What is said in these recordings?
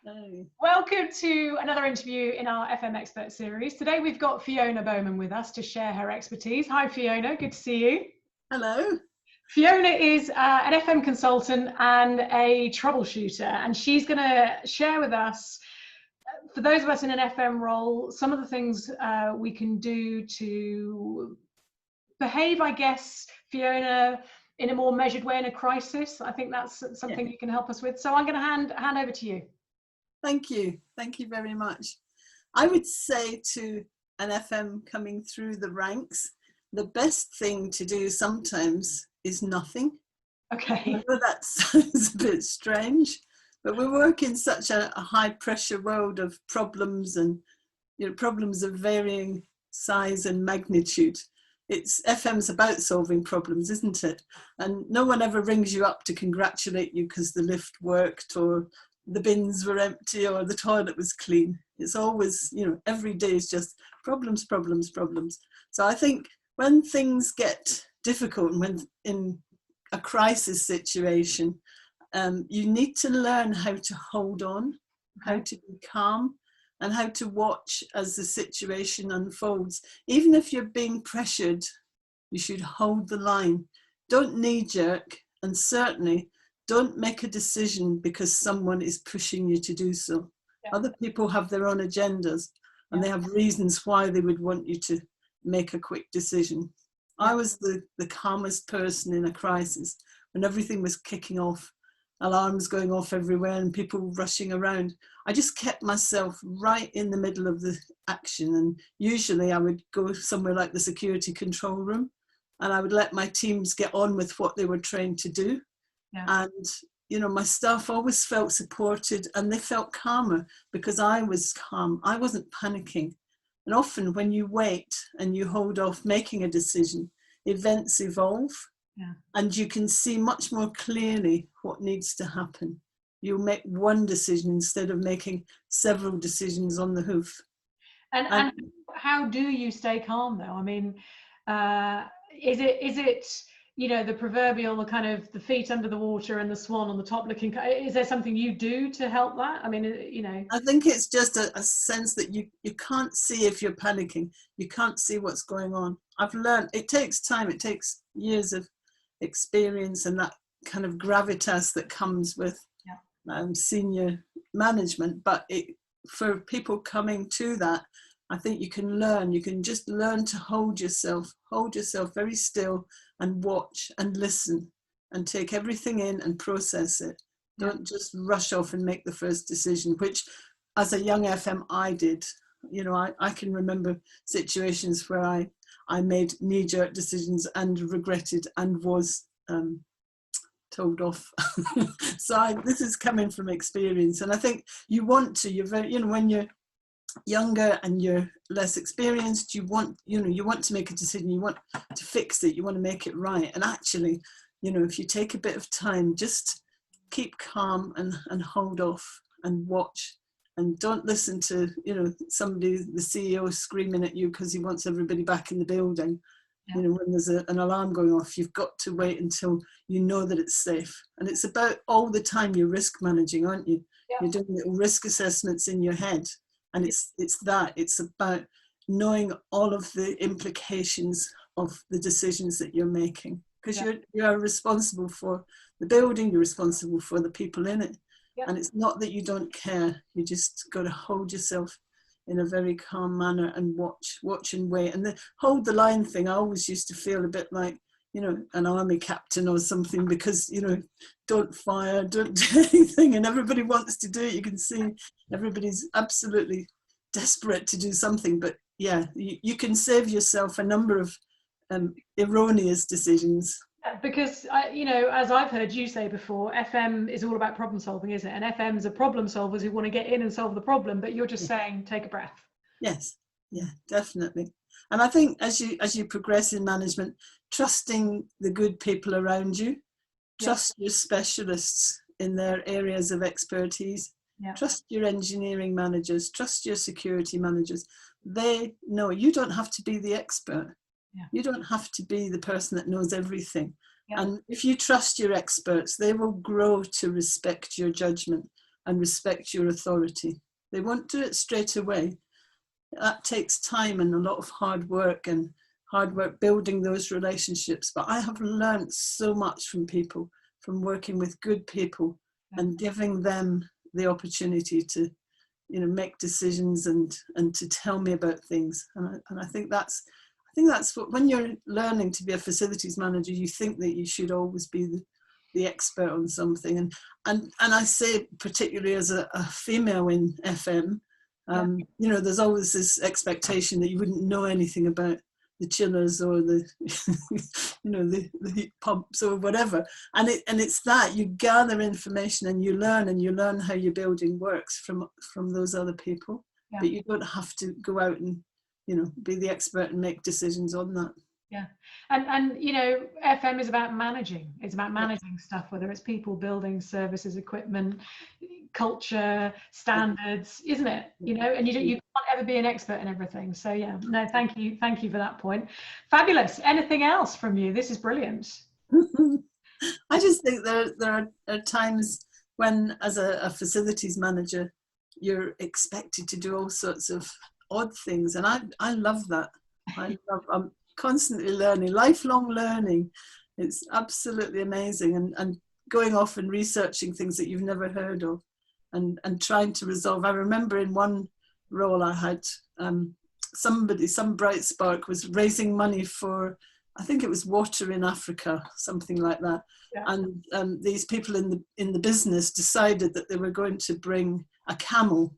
Hey. Welcome to another interview in our FM Expert series. Today we've got Fiona Bowman with us to share her expertise. Hi Fiona, good to see you. Hello. Fiona is an FM consultant and a troubleshooter, and she's going to share with us, for those of us in an FM role, some of the things we can do to behave, I guess, Fiona, in a more measured way in a crisis. I think that's something you can help us with. So I'm going to hand over to you. Thank you. Thank you very much. I would say to an FM coming through the ranks, the best thing to do sometimes is nothing. Okay. I know that sounds a bit strange, but we work in such a high pressure world of problems and problems of varying size and magnitude. FM's about solving problems, isn't it? And no one ever rings you up to congratulate you because the lift worked or the bins were empty or the toilet was clean. It's always, every day is just problems, problems, problems. So I think when things get difficult and when in a crisis situation, you need to learn how to hold on, how to be calm, and how to watch as the situation unfolds. Even if you're being pressured, you should hold the line. Don't knee-jerk, and certainly don't make a decision because someone is pushing you to do so. Yeah. Other people have their own agendas and they have reasons why they would want you to make a quick decision. Yeah. I was the calmest person in a crisis when everything was kicking off, alarms going off everywhere and people rushing around. I just kept myself right in the middle of the action, and usually I would go somewhere like the security control room and I would let my teams get on with what they were trained to do. Yeah. And my staff always felt supported and they felt calmer because I was calm. I wasn't panicking. And often when you wait and you hold off making a decision, events evolve. Yeah. And you can see much more clearly what needs to happen. You'll make one decision instead of making several decisions on the hoof. And how do you stay calm though? I mean, is it the proverbial kind of the feet under the water and the swan on the top looking? Is there something you do to help that? I mean, I think it's just a sense that you can't see if you're panicking. You can't see what's going on. I've learned it takes time. It takes years of experience and that kind of gravitas that comes with senior management. But for people coming to that, I think you can just learn to hold yourself very still and watch and listen and take everything in and process it. Don't just rush off and make the first decision, which as a young FM I did. I can remember situations where I made knee-jerk decisions and regretted and was told off. So this is coming from experience, and I think you're very, when you're younger and you're less experienced, you want to make a decision, you want to fix it, you want to make it right. And actually, if you take a bit of time, just keep calm and hold off and watch. And don't listen to, somebody, the CEO screaming at you because he wants everybody back in the building. Yeah. When there's an alarm going off, you've got to wait until you know that it's safe. And it's about all the time you're risk managing, aren't you? Yeah. You're doing little risk assessments in your head. And it's about knowing all of the implications of the decisions that you're making. Because you are responsible for the building, you're responsible for the people in it. Yeah. And it's not that you don't care, you just got to hold yourself in a very calm manner and watch and wait. And the hold the line thing, I always used to feel a bit like, an army captain or something, because, don't fire, don't do anything, and everybody wants to do it. You can see everybody's absolutely desperate to do something, but yeah, you can save yourself a number of erroneous decisions. Because, as I've heard you say before, FM is all about problem solving, isn't it? And FMs are problem solvers who want to get in and solve the problem, but you're just saying, take a breath. Yes, yeah, definitely. And I think as you progress in management, trusting the good people around you, trust your specialists in their areas of expertise, trust your engineering managers, trust your security managers. They know. You don't have to be the expert. Yeah. You don't have to be the person that knows everything. Yeah. And if you trust your experts, they will grow to respect your judgment. and respect your authority. They won't do it straight away. That takes time and a lot of hard work building those relationships. But I have learned so much from people, from working with good people and giving them the opportunity to, make decisions and to tell me about things. And I think that's what, when you're learning to be a facilities manager, you think that you should always be the expert on something. And I say, particularly as a female in FM, there's always this expectation that you wouldn't know anything about the chillers or the the heat pumps or whatever, and it's that you gather information and you learn how your building works from those other people. But you don't have to go out and be the expert and make decisions on that. And FM is about managing. It's about managing stuff, whether it's people, buildings, services, equipment, culture, standards, isn't it? And you can't ever be an expert in everything. So no, thank you for that point. Fabulous. Anything else from you? This is brilliant. I just think there are times when, as a facilities manager, you're expected to do all sorts of odd things, and I love that. I'm constantly learning, lifelong learning. It's absolutely amazing, and going off and researching things that you've never heard of, and trying to resolve. I remember in one role I had, some bright spark was raising money for, I think it was water in Africa, something like that. And these people in the business decided that they were going to bring a camel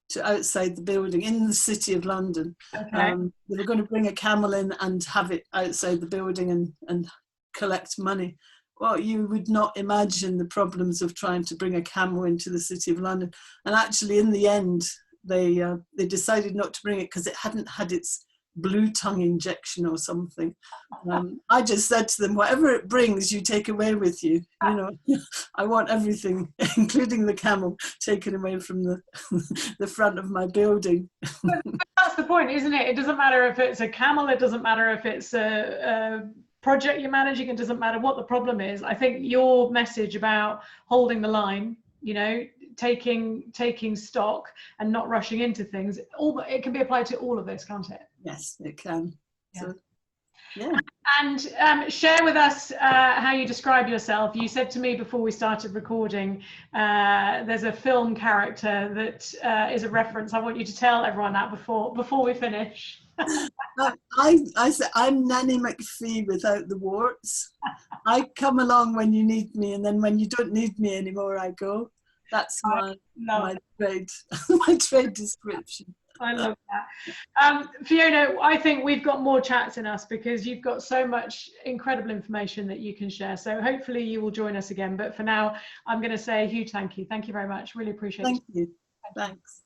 to outside the building in the city of London. They were going to bring a camel in and have it outside the building and collect money. Well, you would not imagine the problems of trying to bring a camel into the city of London. And actually, in the end, they decided not to bring it because it hadn't had its blue tongue injection or something. I just said to them, whatever it brings, you take away with you. I want everything, including the camel, taken away from the front of my building. That's the point, isn't it? It doesn't matter if it's a camel. It doesn't matter if it's a project you're managing. It doesn't matter what the problem is. I think your message about holding the line, taking stock and not rushing into things, it can be applied to all of this, can't it? Yes, it can. So, And share with us how you describe yourself. You said to me before we started recording, there's a film character that is a reference. I want you to tell everyone that before we finish. I said, I'm Nanny McPhee without the warts. I come along when you need me, and then when you don't need me anymore, I go. That's my trade, my trade description. I love that. Fiona, I think we've got more chats in us because you've got so much incredible information that you can share. So hopefully you will join us again. But for now, I'm going to say a huge thank you. Thank you very much. Really appreciate it. Thank you. Thanks.